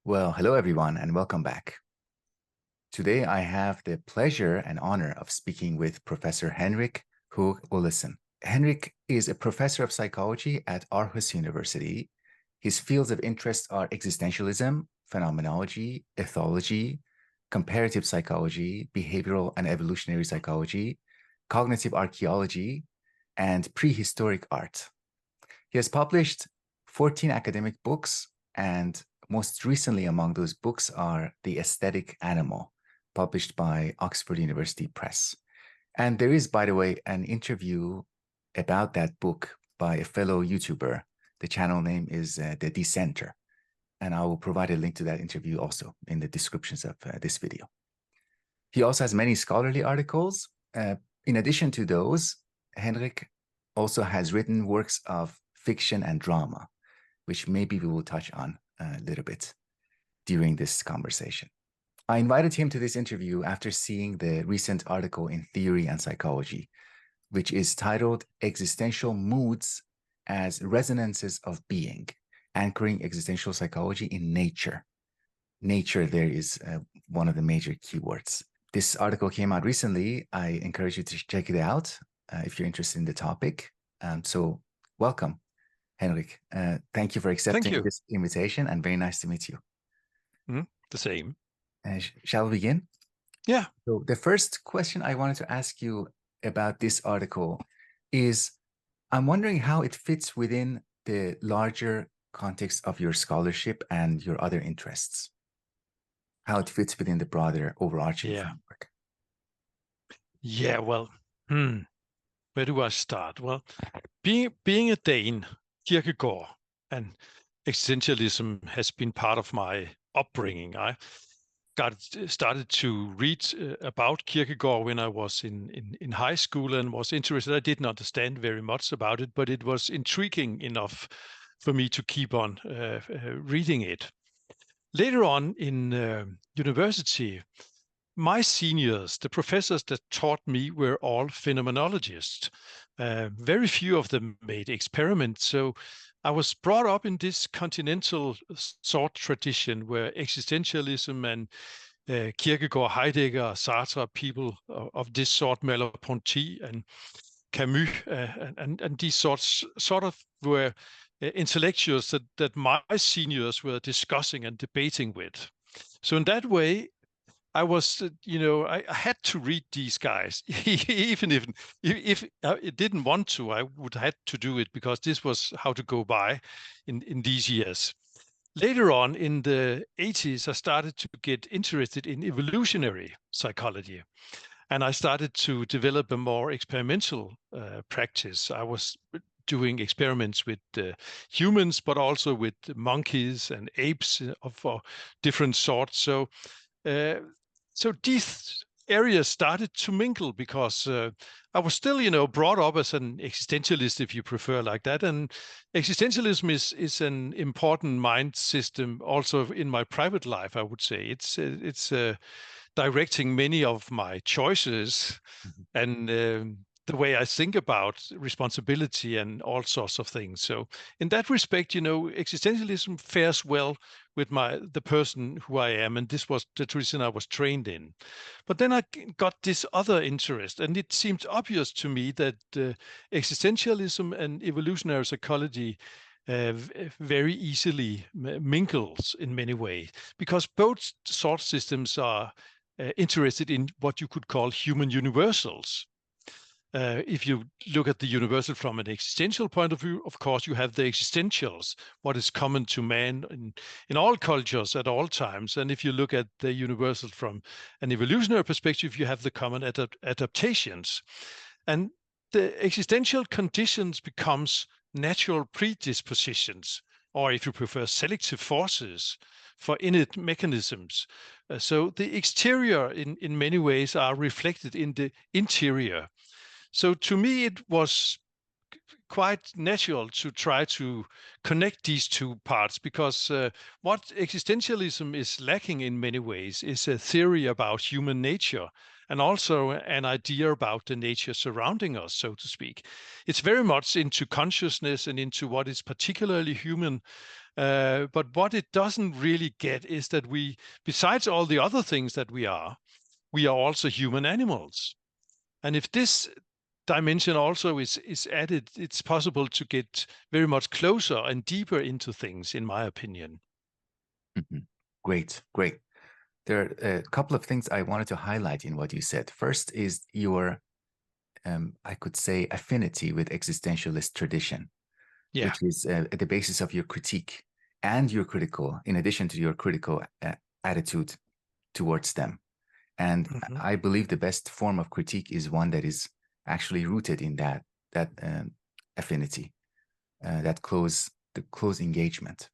Well, hello everyone and welcome back. Today I have the pleasure and honor of speaking with Professor Henrik Høgh-Olesen. Henrik is a professor of psychology at Aarhus University. His fields of interest are existentialism, phenomenology, ethology, comparative psychology, behavioral and evolutionary psychology, cognitive archaeology, and prehistoric art. He has published 14 academic books, and most recently among those books are The Aesthetic Animal, published by Oxford University Press. And there is, by the way, an interview about that book by a fellow YouTuber. The channel name is The Dissenter. And I will provide a link to that interview also in the descriptions of this video. He also has many scholarly articles. In addition to those, Henrik also has written works of fiction and drama, which maybe we will touch on a little bit during this conversation. I invited him to this interview after seeing the recent article in Theory and Psychology, which is titled Existential Moods as Resonances of Being, Anchoring Existential Psychology in Nature. Nature there is one of the major keywords. This article came out recently. I encourage you to check it out if you're interested in the topic. So welcome, Henrik. Thank you for accepting this invitation, and very nice to meet you. The same. Shall we begin? Yeah. So the first question I wanted to ask you about this article is, I'm wondering how it fits within the larger context of your scholarship and your other interests. How it fits within the broader overarching framework. Yeah, well, where do I start? Well, being a Dane, Kierkegaard and existentialism has been part of my upbringing. I started to read about Kierkegaard when I was in high school and was interested. I didn't understand very much about it, but it was intriguing enough for me to keep on reading it. Later on in university, my seniors, the professors that taught me, were all phenomenologists. Very few of them made experiments. So I was brought up in this continental thought tradition where existentialism and Kierkegaard, Heidegger, Sartre, people of this sort, Merleau-Ponty and Camus, and these sort of were intellectuals that my seniors were discussing and debating with. So in that way, I was, I had to read these guys, even if I didn't want to, I would have to do it because this was how to go by in these years. Later on in the 80s, I started to get interested in evolutionary psychology, and I started to develop a more experimental practice. I was doing experiments with humans, but also with monkeys and apes of different sorts. So these areas started to mingle because I was still, brought up as an existentialist, if you prefer, like that. And existentialism is an important mind system also in my private life, I would say. It's directing many of my choices and the way I think about responsibility and all sorts of things. So in that respect, existentialism fares well with the person who I am, and this was the tradition I was trained in. But then I got this other interest, and it seemed obvious to me that existentialism and evolutionary psychology very easily mingles in many ways, because both thought systems are interested in what you could call human universals. If you look at the universal from an existential point of view, of course, you have the existentials, what is common to man in all cultures at all times. And if you look at the universal from an evolutionary perspective, you have the common adaptations. And the existential conditions becomes natural predispositions, or if you prefer, selective forces for innate mechanisms. So the exterior in many ways are reflected in the interior. So to me, it was quite natural to try to connect these two parts, because what existentialism is lacking in many ways is a theory about human nature and also an idea about the nature surrounding us, so to speak. It's very much into consciousness and into what is particularly human. But what it doesn't really get is that we, besides all the other things that we are also human animals. And if this dimension also is added, it's possible to get very much closer and deeper into things, in my opinion. Mhm. Great, great. There are a couple of things I wanted to highlight in what you said. First is your, I could say, affinity with existentialist tradition, Yeah. which is at the basis of your critique and your critical, in addition to your critical attitude towards them. And I believe the best form of critique is one that is actually rooted in that affinity, that close engagement.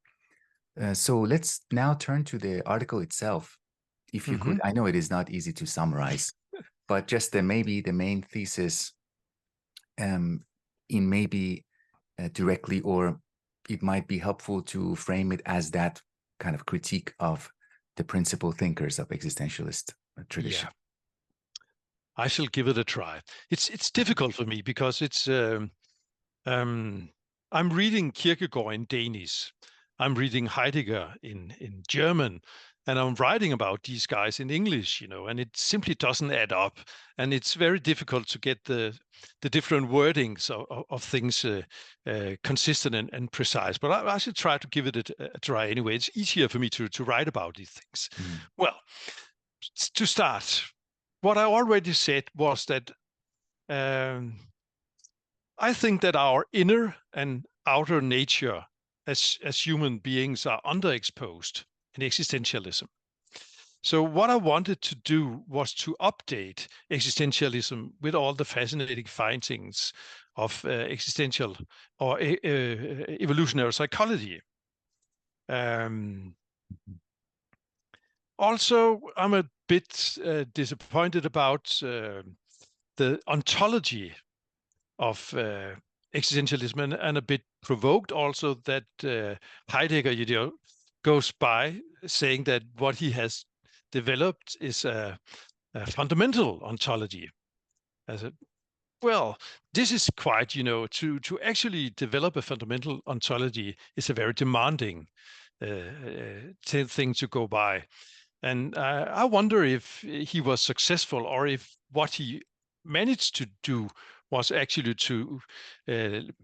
So let's now turn to the article itself. If you could, I know it is not easy to summarize, but just maybe the main thesis in maybe directly, or it might be helpful to frame it as that kind of critique of the principal thinkers of existentialist tradition. Yeah, I shall give it a try. It's difficult for me because it's I'm reading Kierkegaard in Danish, I'm reading Heidegger in German, and I'm writing about these guys in English, and it simply doesn't add up, and it's very difficult to get the different wordings of things consistent and precise. But I should try to give it a try anyway. It's easier for me to write about these things. Well, to start, what I already said was that I think that our inner and outer nature as human beings are underexposed in existentialism. So what I wanted to do was to update existentialism with all the fascinating findings of existential or evolutionary psychology. Also, I'm a bit disappointed about the ontology of existentialism, and a bit provoked also that Heidegger goes by saying that what he has developed is a fundamental ontology. Well, this is quite, to actually develop a fundamental ontology is a very demanding thing to go by. And I wonder if he was successful, or if what he managed to do was actually to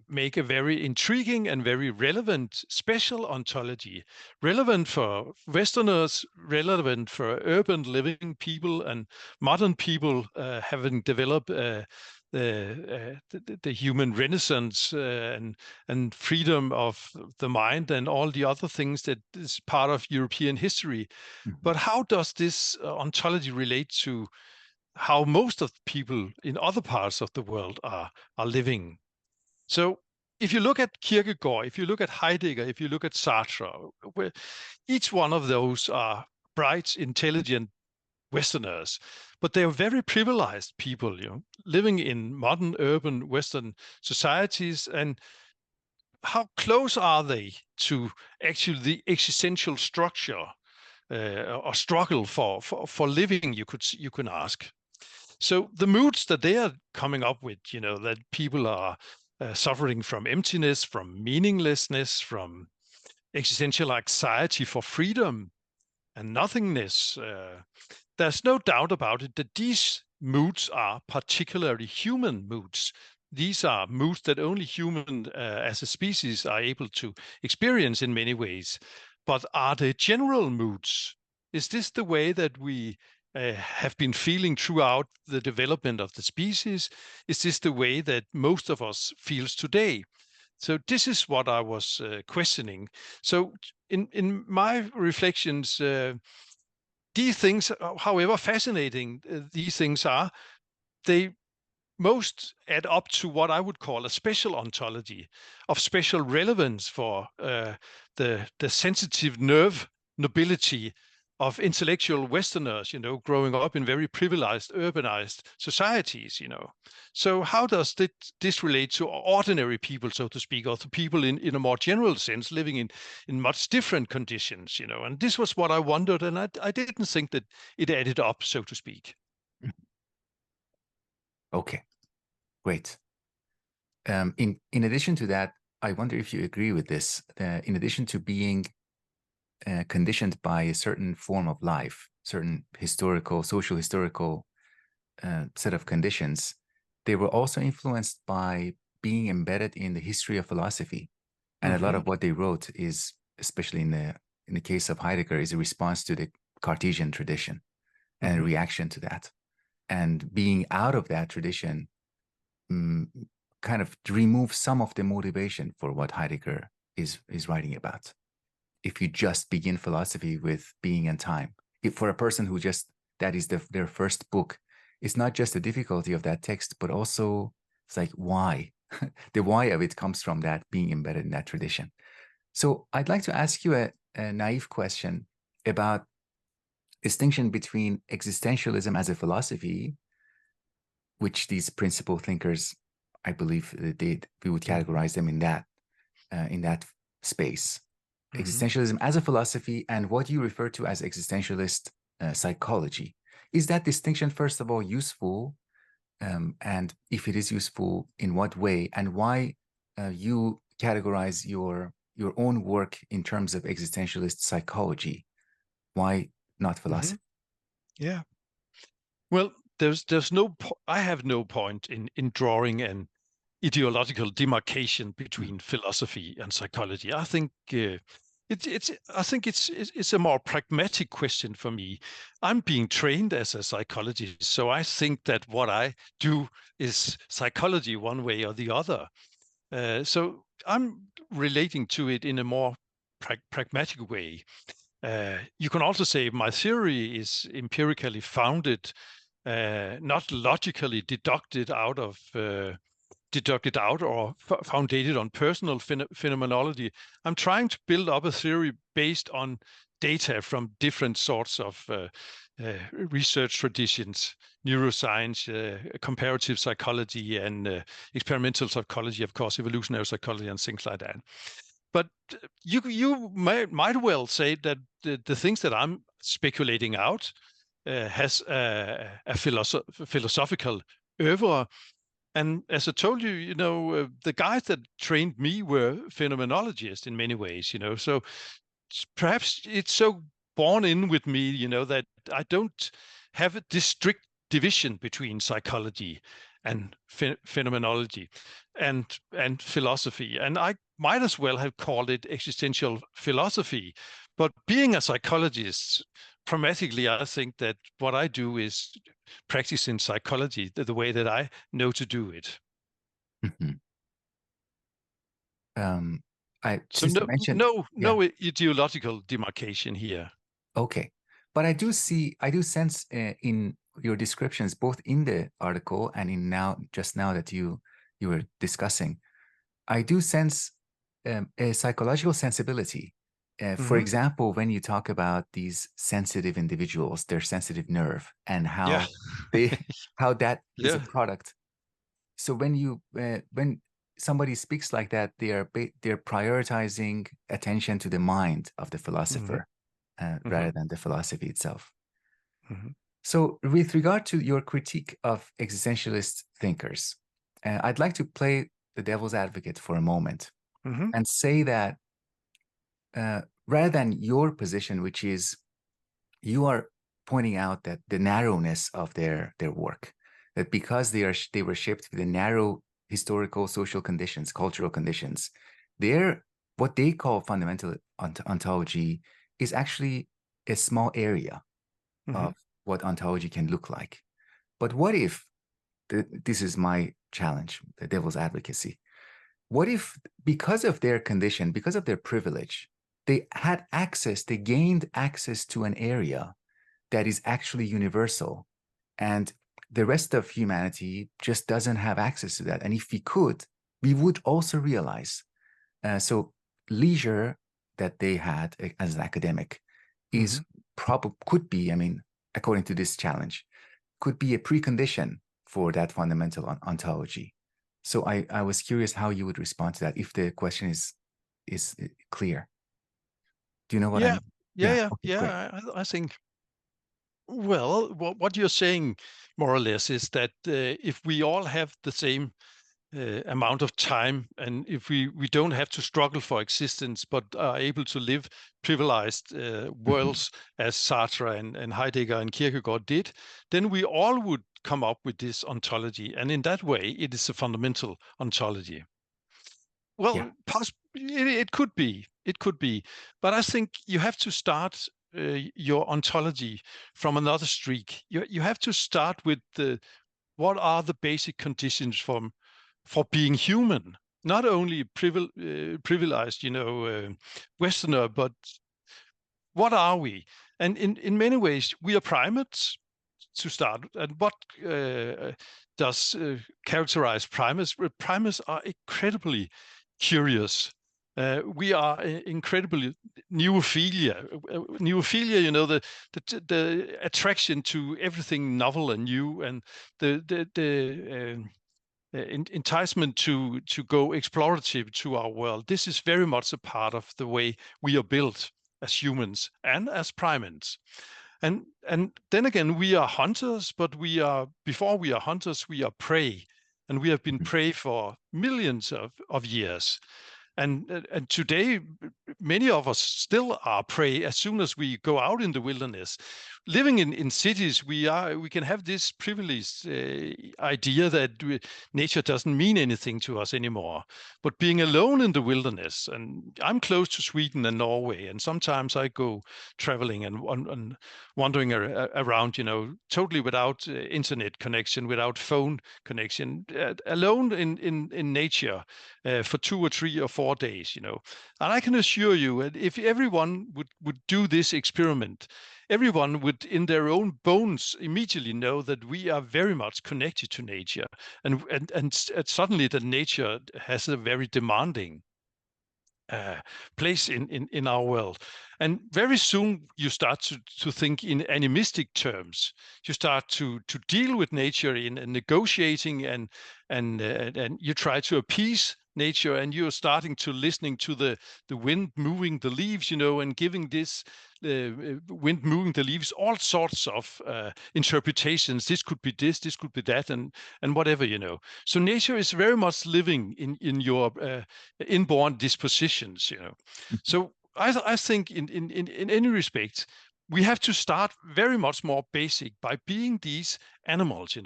make a very intriguing and very relevant special ontology, relevant for Westerners, relevant for urban living people and modern people having developed the human renaissance and freedom of the mind and all the other things that is part of European history. But how does this ontology relate to how most of the people in other parts of the world are living? So if you look at Kierkegaard, if you look at Heidegger, if you look at Sartre, each one of those are bright, intelligent Westerners, but they are very privileged people, living in modern urban Western societies. And how close are they to actually the existential structure or struggle for living? You could ask. So the moods that they are coming up with, that people are suffering from emptiness, from meaninglessness, from existential anxiety for freedom and nothingness. There's no doubt about it that these moods are particularly human moods. These are moods that only human as a species are able to experience in many ways. But are they general moods? Is this the way that we have been feeling throughout the development of the species? Is this the way that most of us feels today? So this is what I was questioning. So in my reflections, these things, however fascinating these things are, they most add up to what I would call a special ontology of special relevance for the sensitive nerve nobility of intellectual Westerners, growing up in very privileged, urbanized societies, So how does this relate to ordinary people, so to speak, or to people in a more general sense, living in much different conditions, And this was what I wondered, and I didn't think that it added up, so to speak. Okay, great. In addition to that, I wonder if you agree with this. In addition to being conditioned by a certain form of life, certain social historical set of conditions, they were also influenced by being embedded in the history of philosophy. And a lot of what they wrote is, especially in the case of Heidegger, is a response to the Cartesian tradition and a reaction to that. And being out of that tradition kind of removes some of the motivation for what Heidegger is writing about. If you just begin philosophy with being and time, if for a person who just, that is their first book, it's not just the difficulty of that text, but also it's like, why? The why of it comes from that being embedded in that tradition. So I'd like to ask you a naive question about distinction between existentialism as a philosophy, which these principal thinkers, I believe we would categorize them in that space. Existentialism as a philosophy and what you refer to as existentialist psychology. Is that distinction, first of all, useful? And if it is useful, in what way? And why you categorize your own work in terms of existentialist psychology? Why not philosophy? Yeah. Well, I have no point in drawing an ideological demarcation between philosophy and psychology. I think it's a more pragmatic question for me. I'm being trained as a psychologist, so I think that what I do is psychology one way or the other. So I'm relating to it in a more pragmatic way. You can also say my theory is empirically founded, not logically deducted out or founded on personal phenomenology. I'm trying to build up a theory based on data from different sorts of research traditions, neuroscience, comparative psychology, and experimental psychology, of course, evolutionary psychology, and things like that. But you might well say that the things that I'm speculating out has a philosophical oeuvre. And as I told you, the guys that trained me were phenomenologists in many ways, so perhaps it's so born in with me, that I don't have this strict division between psychology and phenomenology and philosophy. And I might as well have called it existential philosophy. But being a psychologist, pragmatically, I think that what I do is practicing psychology the way that I know to do it. So Since you mentioned, no ideological demarcation here. Okay, but I do sense in your descriptions, both in the article and in just now that you were discussing, I do sense a psychological sensibility. For example, when you talk about these sensitive individuals, their sensitive nerve, and how how that is a product. So when somebody speaks like that, they're prioritizing attention to the mind of the philosopher rather than the philosophy itself. So with regard to your critique of existentialist thinkers, I'd like to play the devil's advocate for a moment and say that rather than your position, which is you are pointing out that the narrowness of their work, that because they were shaped with the narrow historical, social conditions, cultural conditions, what they call fundamental ontology is actually a small area of what ontology can look like. But what if, this is my challenge, the devil's advocacy, what if because of their condition, because of their privilege, they gained access to an area that is actually universal, and the rest of humanity just doesn't have access to that? And if we could, we would also realize. So leisure that they had as an academic could be, I mean, according to this challenge, could be a precondition for that fundamental ontology. So I was curious how you would respond to that if the question is clear. Do you know what I mean? Yeah. Okay, I think, well, what you're saying more or less, is that if we all have the same amount of time, and if we don't have to struggle for existence, but are able to live privileged worlds, as Sartre and Heidegger and Kierkegaard did, then we all would come up with this ontology. And in that way, it is a fundamental ontology. Well, Yeah. it could be. It could be. But I think you have to start your ontology from another streak. You have to start with what are the basic conditions for being human, not only privileged, Westerner, but what are we? And in many ways, we are primates to start. And what does characterize primates? Primates are incredibly curious. We are incredibly neophilia. Neophilia, the attraction to everything novel and new, and the enticement to go explorative to our world. This is very much a part of the way we are built as humans and as primates. And then again, we are hunters, but before we are hunters, we are prey, and we have been prey for millions of years. And today, many of us still are prey as soon as we go out in the wilderness. Living in cities, we can have this privileged idea that nature doesn't mean anything to us anymore. But being alone in the wilderness, and I'm close to Sweden and Norway, and sometimes I go traveling and wandering around, totally without internet connection, without phone connection, alone in nature for 2 or 3 or 4 days, And I can assure you, if everyone would do this experiment, everyone would, in their own bones, immediately know that we are very much connected to nature, and suddenly that nature has a very demanding place in our world. And very soon you start to think in animistic terms. You start to deal with nature in negotiating, and you try to appease nature, and you're starting to listening to the wind moving the leaves, and giving this wind moving the leaves all sorts of interpretations. This could be this could be that, and whatever, So nature is very much living in your inborn dispositions, So I think in any respect, we have to start very much more basic by being these animals,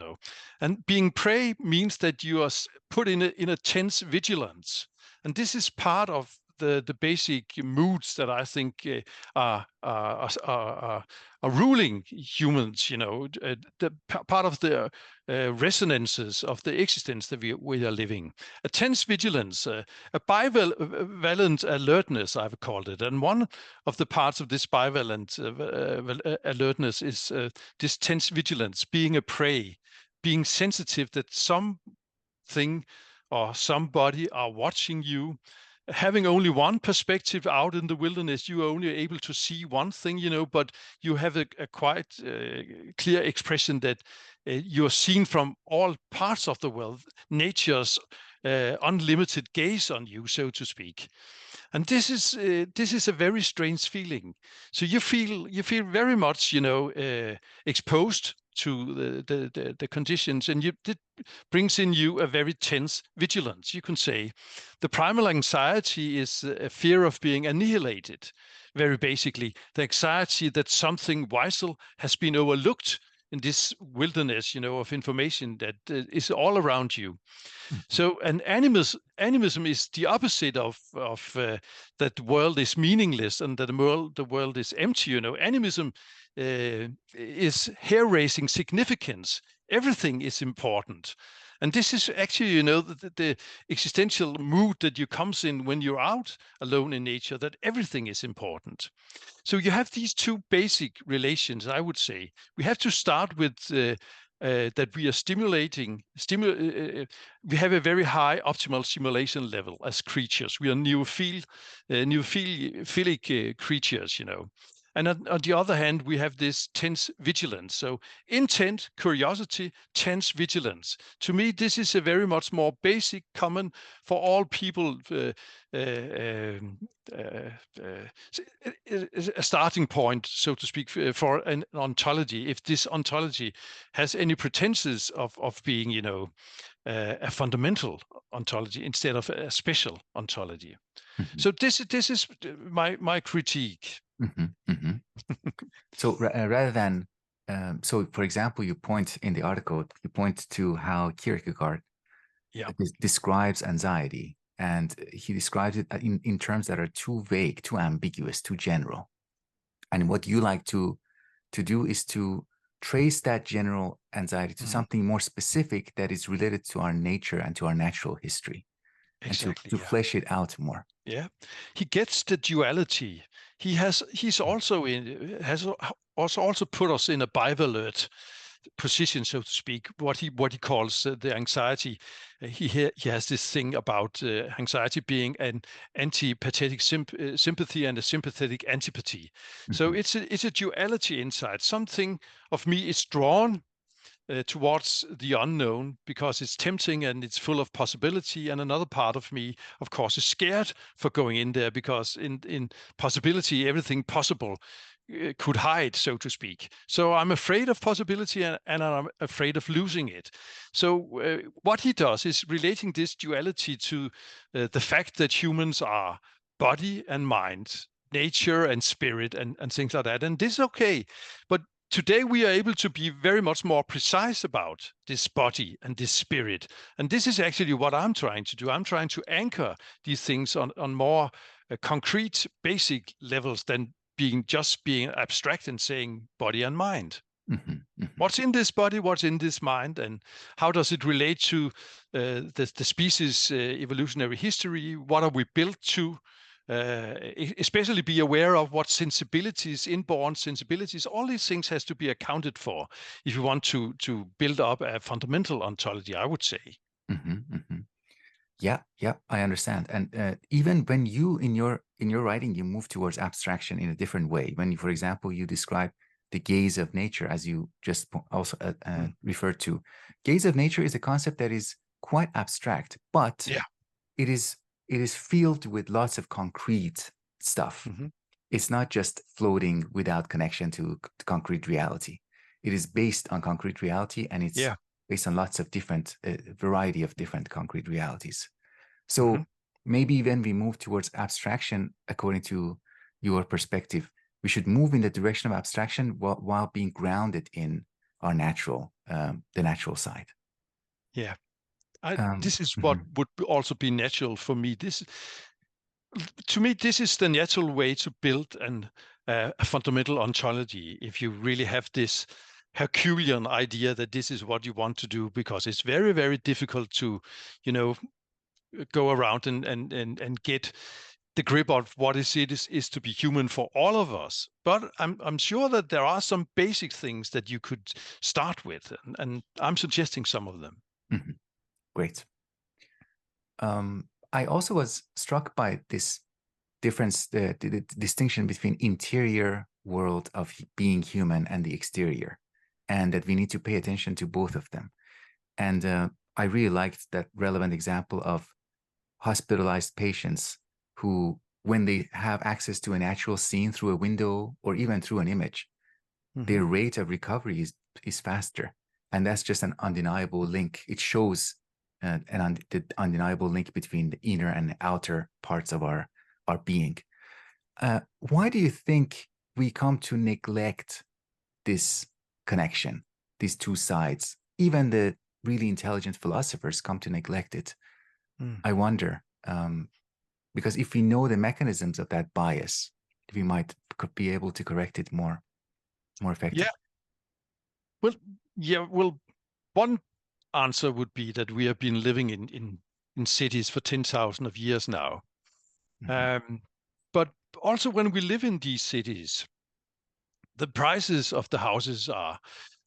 And being prey means that you are put in a tense vigilance, and this is part of the basic moods that I think are ruling humans, the part of the resonances of the existence that we are living. A tense vigilance, a bivalent alertness, I've called it. And one of the parts of this bivalent alertness is this tense vigilance, being a prey, being sensitive that something or somebody are watching you. Having only one perspective out in the wilderness, you are only able to see one thing, but you have a quite clear expression that you're seen from all parts of the world, nature's unlimited gaze on you, so to speak. And this is a very strange feeling. So you feel very much, exposed to the conditions, and it brings in you a very tense vigilance. You can say the primal anxiety is a fear of being annihilated. Very basically, the anxiety that something vital has been overlooked in this wilderness, of information that is all around you. So, and animism is the opposite of that the world is meaningless and that the world is empty. Animism is hair-raising significance. Everything is important. And this is actually, the existential mood that you comes in when you're out alone in nature, that everything is important. So you have these two basic relations, I would say. We have to start with that we are we have a very high optimal stimulation level as creatures. We are neophilic creatures, And on the other hand, we have this tense vigilance. So intent, curiosity, tense vigilance. To me, this is a very much more basic, common for all people, a starting point, so to speak, for an ontology. If this ontology has any pretenses of being, a fundamental ontology instead of a special ontology. Mm-hmm. So this is my critique. Mm-hmm. Mm-hmm. So rather than, so for example, you point in the article, you point to how Kierkegaard describes anxiety, and he describes it in terms that are too vague, too ambiguous, too general. And what you like to do is to trace that general anxiety to something more specific that is related to our nature and to our natural history. Exactly, and to flesh it out more. Yeah, he gets the duality. He's also has also put us in a bivalent position, so to speak. What he calls the anxiety. He has this thing about anxiety being an antipathetic sympathy and a sympathetic antipathy. So it's a duality inside. Something of me is drawn towards the unknown because it's tempting and it's full of possibility, and another part of me, of course, is scared for going in there because in possibility everything possible could hide, so to speak. So I'm afraid of possibility and I'm afraid of losing it. So what he does is relating this duality to the fact that humans are body and mind, nature and spirit, and things like that. And this is okay, but today we are able to be very much more precise about this body and this spirit. And this is actually what I'm trying to do. I'm trying to anchor these things on more concrete, basic levels than being abstract and saying body and mind. Mm-hmm. Mm-hmm. What's in this body, what's in this mind, and how does it relate to the species evolutionary history? What are we built to? Especially be aware of what sensibilities, inborn sensibilities, all these things has to be accounted for if you want to build up a fundamental ontology, I would say. Mm-hmm. Mm-hmm. Yeah, I understand. And even when you in your writing, you move towards abstraction in a different way. When, for example, you describe the gaze of nature, as you just also referred to, gaze of nature is a concept that is quite abstract, but it is filled with lots of concrete stuff. Mm-hmm. It's not just floating without connection to concrete reality. It is based on concrete reality, and it's based on lots of different variety of different concrete realities. So maybe when we move towards abstraction, according to your perspective, we should move in the direction of abstraction while being grounded in our natural, the natural side. Yeah. This is what would also be natural for me. To me, this is the natural way to build a fundamental ontology. If you really have this Herculean idea that this is what you want to do, because it's very, very difficult to, go around and get the grip of what it is to be human for all of us. But I'm sure that there are some basic things that you could start with, and I'm suggesting some of them. Mm-hmm. Great. I also was struck by this difference, the distinction between interior world of being human and the exterior, and that we need to pay attention to both of them. And I really liked that relevant example of hospitalized patients who, when they have access to a natural scene through a window or even through an image, their rate of recovery is faster. And that's just an undeniable link. It shows the undeniable link between the inner and the outer parts of our being. Why do you think we come to neglect this connection, these two sides? Even the really intelligent philosophers come to neglect it. I wonder, because if we know the mechanisms of that bias, we might be able to correct it more effectively. Well, one answer would be that we have been living in cities for 10,000 of years now. But also when we live in these cities, the prices of the houses are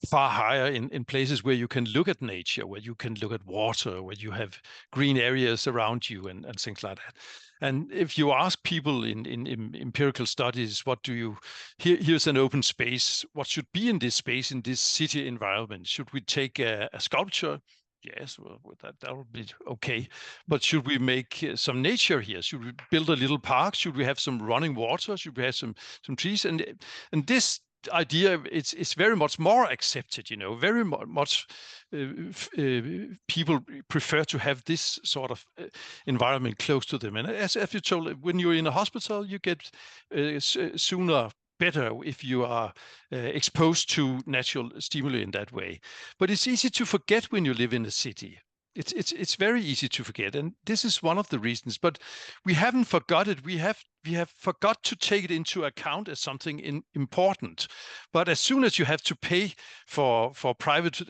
far higher in places where you can look at nature, where you can look at water, where you have green areas around you and things like that. And if you ask people in empirical studies, what do you, here's an open space, what should be in this space, in this city environment? Should we take a sculpture? Yes, well, that would be okay. But should we make some nature here? Should we build a little park? Should we have some running water? Should we have some trees? And this idea, it's very much more accepted, you know, very much people prefer to have this sort of environment close to them. And as you told, when you're in a hospital, you get sooner better if you are exposed to natural stimuli in that way. But it's easy to forget when you live in a city. It's very easy to forget, and this is one of the reasons. But we haven't forgot it. We have forgot to take it into account as something important. But as soon as you have to pay for private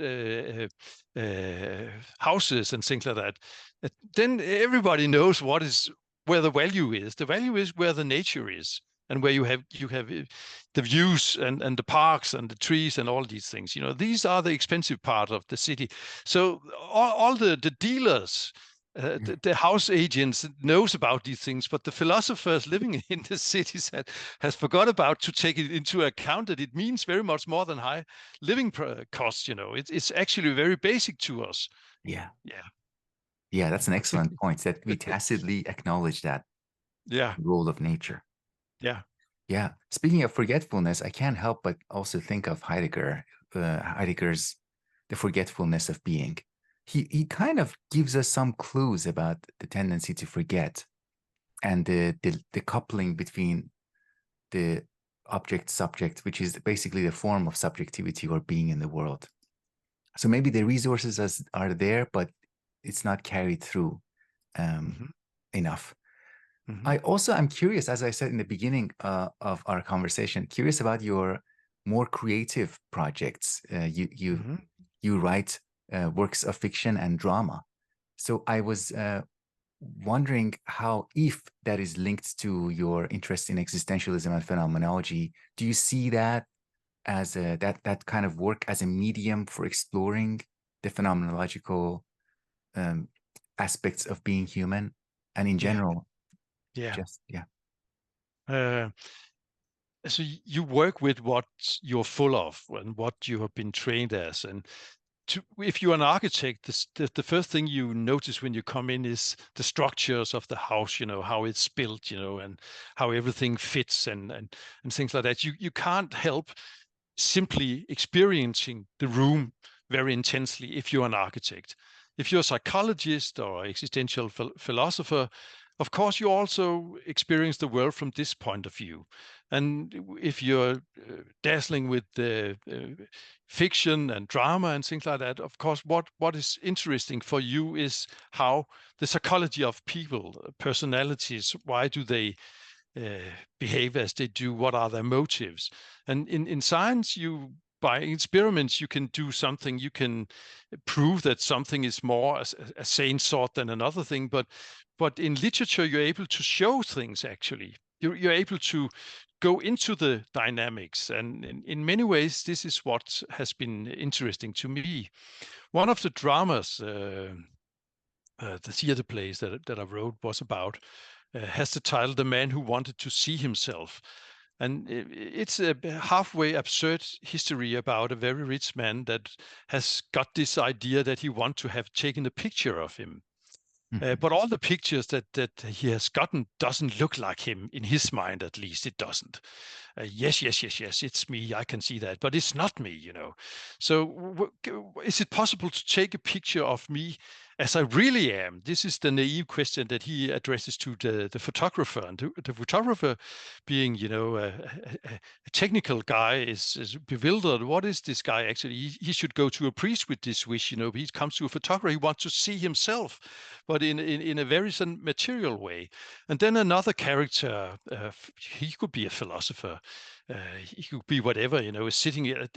houses and things like that, then everybody knows where the value is. The value is where the nature is, and where you have the views and the parks and the trees and all these things. You know, these are the expensive part of the city. So all the dealers, the house agents knows about these things, but the philosophers living in the cities has forgot about to take it into account, that it means very much more than high living costs. You know, it's actually very basic to us. Yeah. Yeah. Yeah, that's an excellent point, that we tacitly acknowledge that role of nature. Yeah. Yeah. Speaking of forgetfulness, I can't help but also think of Heidegger, Heidegger's The Forgetfulness of Being. He kind of gives us some clues about the tendency to forget and the coupling between the object-subject, which is basically the form of subjectivity or being in the world. So maybe the resources are there, but it's not carried through enough. I'm curious, as I said in the beginning of our conversation, curious about your more creative projects. You write works of fiction and drama. So I was wondering how, if that is linked to your interest in existentialism and phenomenology, do you see that as that kind of work as a medium for exploring the phenomenological aspects of being human and in general? So you work with what you're full of and what you have been trained as. And if you're an architect, the first thing you notice when you come in is the structures of the house, you know, how it's built, you know, and how everything fits and things like that. You can't help simply experiencing the room very intensely if you're an architect. If you're a psychologist or existential philosopher, of course, you also experience the world from this point of view. And if you're dazzling with the fiction and drama and things like that, of course, what is interesting for you is how the psychology of people, personalities, why do they behave as they do? What are their motives? And in science, by experiments, you can do something. You can prove that something is more a sane sort than another thing. But in literature, you're able to show things. Actually, you're able to go into the dynamics. And in many ways, this is what has been interesting to me. One of the dramas, the theater plays that I wrote, was about has the title "The Man Who Wanted to See Himself." And it's a halfway absurd history about a very rich man that has got this idea that he wants to have taken a picture of him. But all the pictures that he has gotten doesn't look like him, in his mind at least. It doesn't. Yes, it's me. I can see that, but it's not me, you know. So is it possible to take a picture of me as I really am? This is the naive question that he addresses to the photographer, and the photographer, being, you know, a technical guy, is bewildered. What is this guy actually? He should go to a priest with this wish, you know. He comes to a photographer. He wants to see himself, but in a very material way. And then another character, he could be a philosopher. He could be whatever, you know, is sitting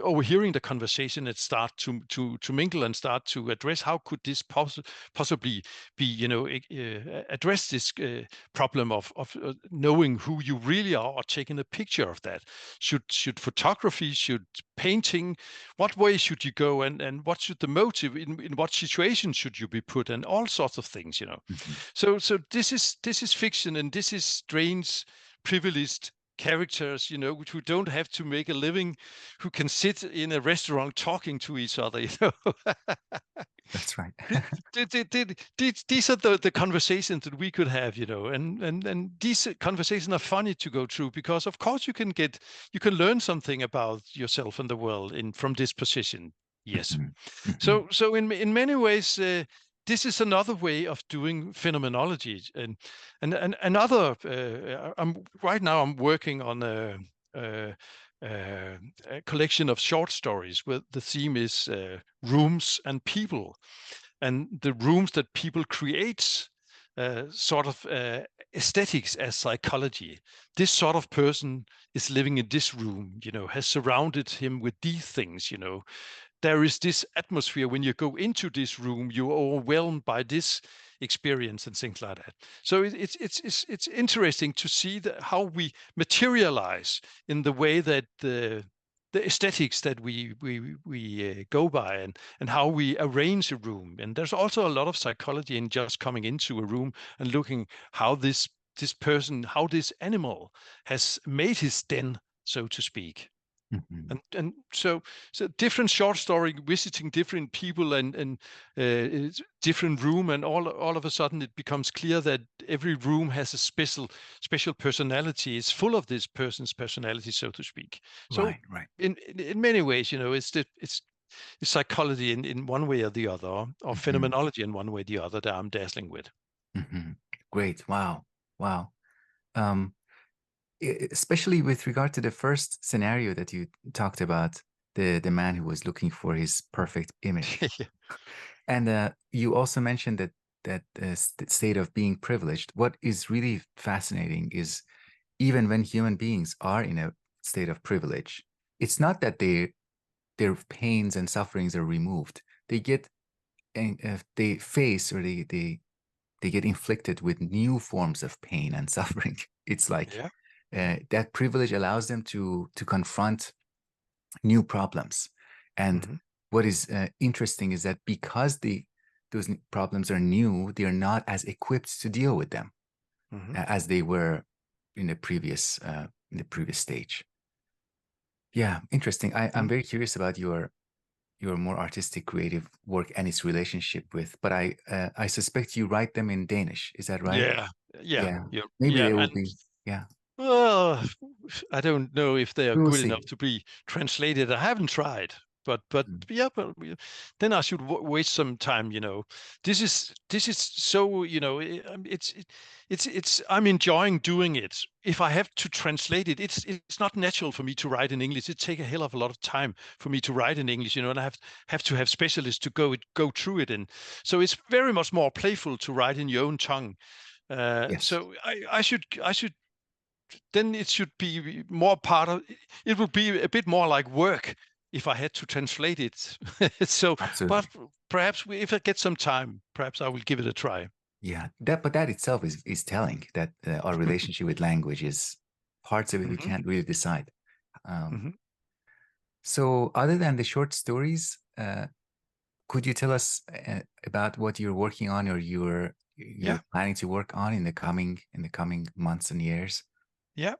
overhearing the conversation and start to mingle and start to address how could this possibly be, address this problem of knowing who you really are, or taking a picture of that. Should photography, should painting, what way should you go, and what should the motive, in what situation should you be put, and all sorts of things, So this is fiction, and this is strange, privileged characters, who don't have to make a living, who can sit in a restaurant talking to each other, That's right. These are the conversations that we could have, and these conversations are funny to go through, because of course you can learn something about yourself and the world from this position. Yes. So in many ways, this is another way of doing phenomenology, and another. Right now I'm working on a collection of short stories where the theme is rooms and people, and the rooms that people create, sort of aesthetics as psychology. This sort of person is living in this room, has surrounded him with these things, There is this atmosphere when you go into this room, you're overwhelmed by this experience and things like that. So it's interesting to see how we materialize in the way that the aesthetics that we go by, and how we arrange a room. And there's also a lot of psychology in just coming into a room and looking how this person, how this animal has made his den, so to speak. And so different short story, visiting different people, and different room, and all of a sudden it becomes clear that every room has a special personality. It's full of this person's personality, so to speak. So right. In many ways, it's psychology in one way or the other, or phenomenology in one way or the other, that I'm dazzling with. Great. Wow. Especially with regard to the first scenario that you talked about, the man who was looking for his perfect image. And you also mentioned that state of being privileged. What is really fascinating is, even when human beings are in a state of privilege, it's not that their pains and sufferings are removed. They get they face, or they get inflicted with new forms of pain and suffering. It's like that privilege allows them to confront new problems. And what is interesting is that because those problems are new, they are not as equipped to deal with them as they were in the previous stage. Yeah, interesting. I'm very curious about your more artistic, creative work and its relationship with. But I suspect you write them in Danish. Is that right? Yeah. Maybe they will be. Yeah. Well, I don't know if they are We will good see. enough to be translated. I haven't tried, but yeah, but then I should waste some time. This is so, it's I'm enjoying doing it. If I have to translate it, it's not natural for me to write in English. It takes a hell of a lot of time for me to write in English, and I have to have specialists to go through it. And so it's very much more playful to write in your own tongue. Yes. So I should then it should be more part of it. Would be a bit more like work if I had to translate it. So, absolutely. but perhaps if I get some time, perhaps I will give it a try. Yeah, that itself is telling that our relationship with language is parts of it we can't really decide. So, other than the short stories, could you tell us about what you're working on, or you're planning to work on in the coming months and years? Yeah.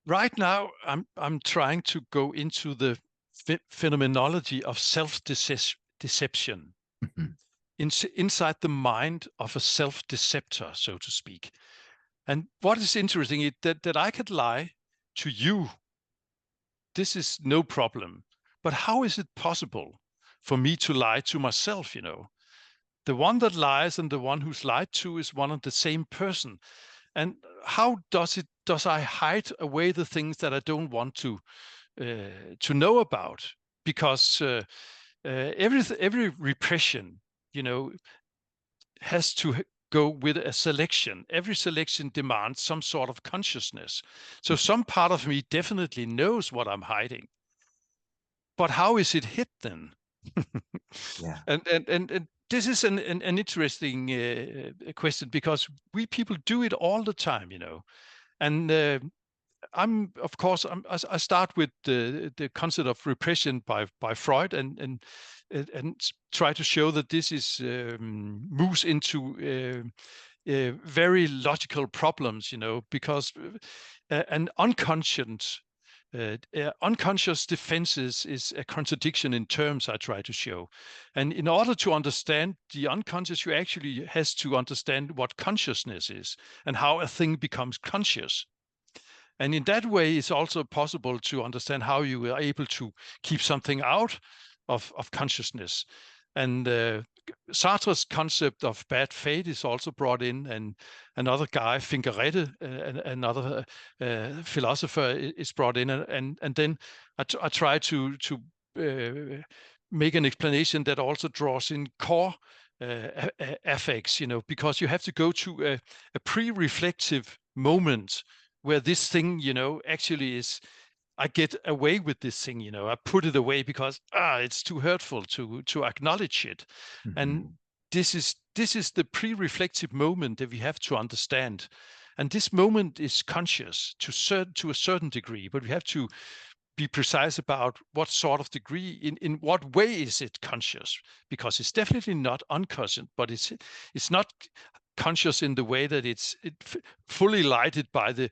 Right now, I'm trying to go into the phenomenology of self-deception inside the mind of a self-deceptor, so to speak. And what is interesting is that I could lie to you. This is no problem. But how is it possible for me to lie to myself? The one that lies and the one who's lied to is one and the same person. And how does I hide away the things that I don't want to know about? Because every repression, has to go with a selection. Every selection demands some sort of consciousness. So some part of me definitely knows what I'm hiding. But how is it hidden? Yeah. And this is an interesting question, because we people do it all the time, you know. And I start with the concept of repression by Freud, and try to show that this is moves into very logical problems, you know, because an unconscious defenses is a contradiction in terms, I try to show. And in order to understand the unconscious, you actually has to understand what consciousness is and how a thing becomes conscious. And in that way, it's also possible to understand how you are able to keep something out of consciousness. And Sartre's concept of bad fate is also brought in, and another guy, Fingerette, another philosopher, is brought in, and then I try to make an explanation that also draws in core affects, you know, because you have to go to a pre-reflective moment where this thing, you know, actually is, I get away with this thing, you know, I put it away because it's too hurtful to acknowledge it. And this is the pre-reflective moment that we have to understand. And this moment is conscious to a certain degree, but we have to be precise about what sort of degree, in what way is it conscious, because it's definitely not unconscious, but it's not conscious in the way that it's fully lighted by the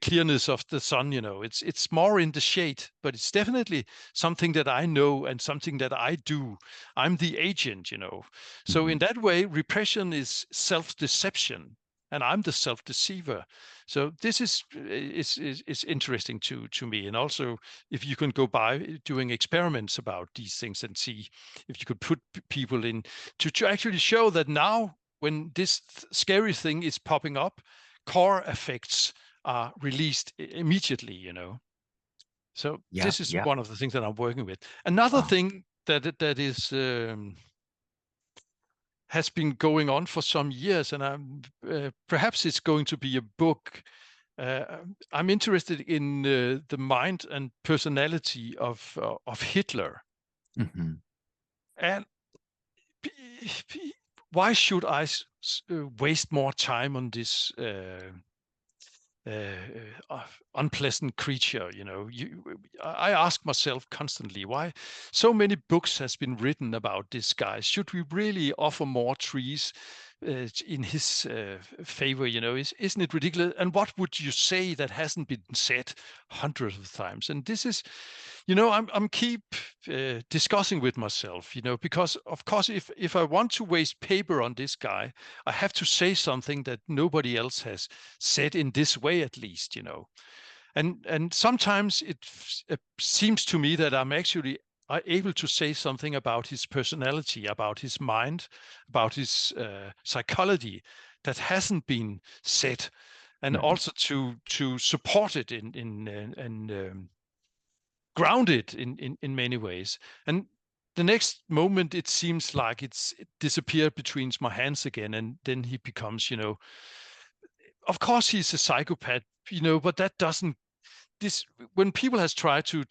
clearness of the sun, you know. It's more in the shade, but it's definitely something that I know and something that I do. I'm the agent, you know. So in that way, repression is self-deception, and I'm the self-deceiver. So this is interesting to me. And also, if you can go by doing experiments about these things and see if you could put people in to actually show that now, when this scary thing is popping up, core effects are released immediately, you know. So Yeah. this is Yeah. one of the things that I'm working with. Another Wow. thing that is has been going on for some years, and perhaps it's going to be a book. I'm interested in the mind and personality of Hitler. And why should I waste more time on this unpleasant creature? You know, I ask myself constantly, why so many books has been written about this guy? Should we really offer more trees in his favor? You know, isn't it ridiculous? And what would you say that hasn't been said hundreds of times? And this is, you know, I'm keep discussing with myself, you know, because of course, if I want to waste paper on this guy, I have to say something that nobody else has said in this way, at least, you know. And sometimes it seems to me that I'm actually able to say something about his personality, about his mind, about his psychology that hasn't been said, and also to support it in grounded in many ways. And the next moment, it seems like it disappeared between my hands again, and then he becomes, you know, of course he's a psychopath, you know, but that doesn't, this, when people has tried to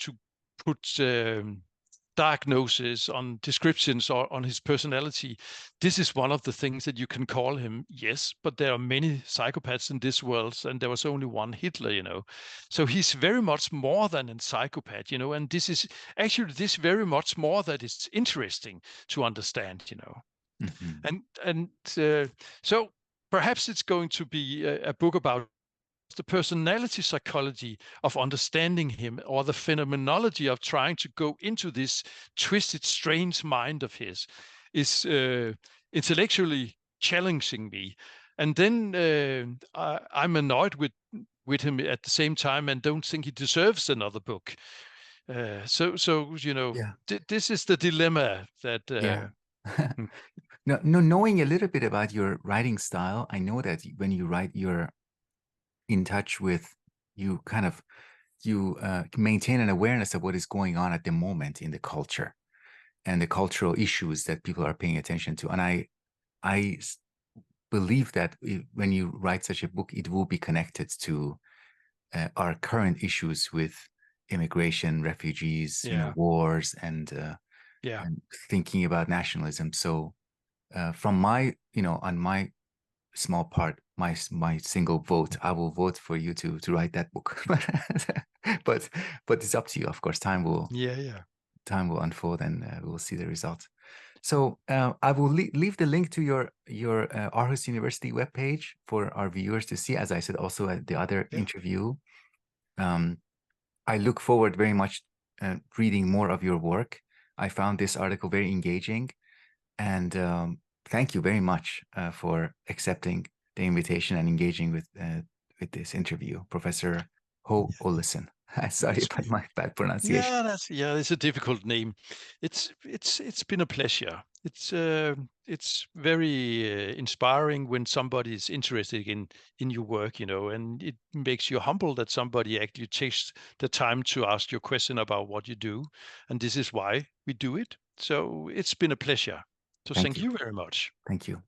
put diagnosis on descriptions or on his personality, this is one of the things that you can call him. Yes, but there are many psychopaths in this world, and there was only one Hitler, you know. So he's very much more than a psychopath, you know. And this is actually this very much more that is interesting to understand, you know. And so perhaps it's going to be a book about the personality psychology of understanding him, or the phenomenology of trying to go into this twisted, strange mind of his, is intellectually challenging me. And then I'm annoyed with him at the same time, and don't think he deserves another book. So you know, Yeah. this is the dilemma that. Yeah. No, knowing a little bit about your writing style, I know that when you write, you're in touch with, you kind of, you maintain an awareness of what is going on at the moment in the culture and the cultural issues that people are paying attention to. And I believe that when you write such a book, it will be connected to our current issues with immigration, refugees, wars, and thinking about nationalism. So from my, on my small part, my single vote, I will vote for you to write that book. but it's up to you. Of course, time will unfold, and we'll see the results. So I will leave the link to your Aarhus University webpage for our viewers to see. As I said, also at the other interview. I look forward very much reading more of your work. I found this article very engaging, and thank you very much for accepting the invitation and engaging with this interview, Professor Høgh-Olesen. Sorry about my bad pronunciation. It's a difficult name. It's been a pleasure. It's very inspiring when somebody is interested in your work, and it makes you humble that somebody actually takes the time to ask you a question about what you do, and this is why we do it. So it's been a pleasure. So thank you very much. Thank you.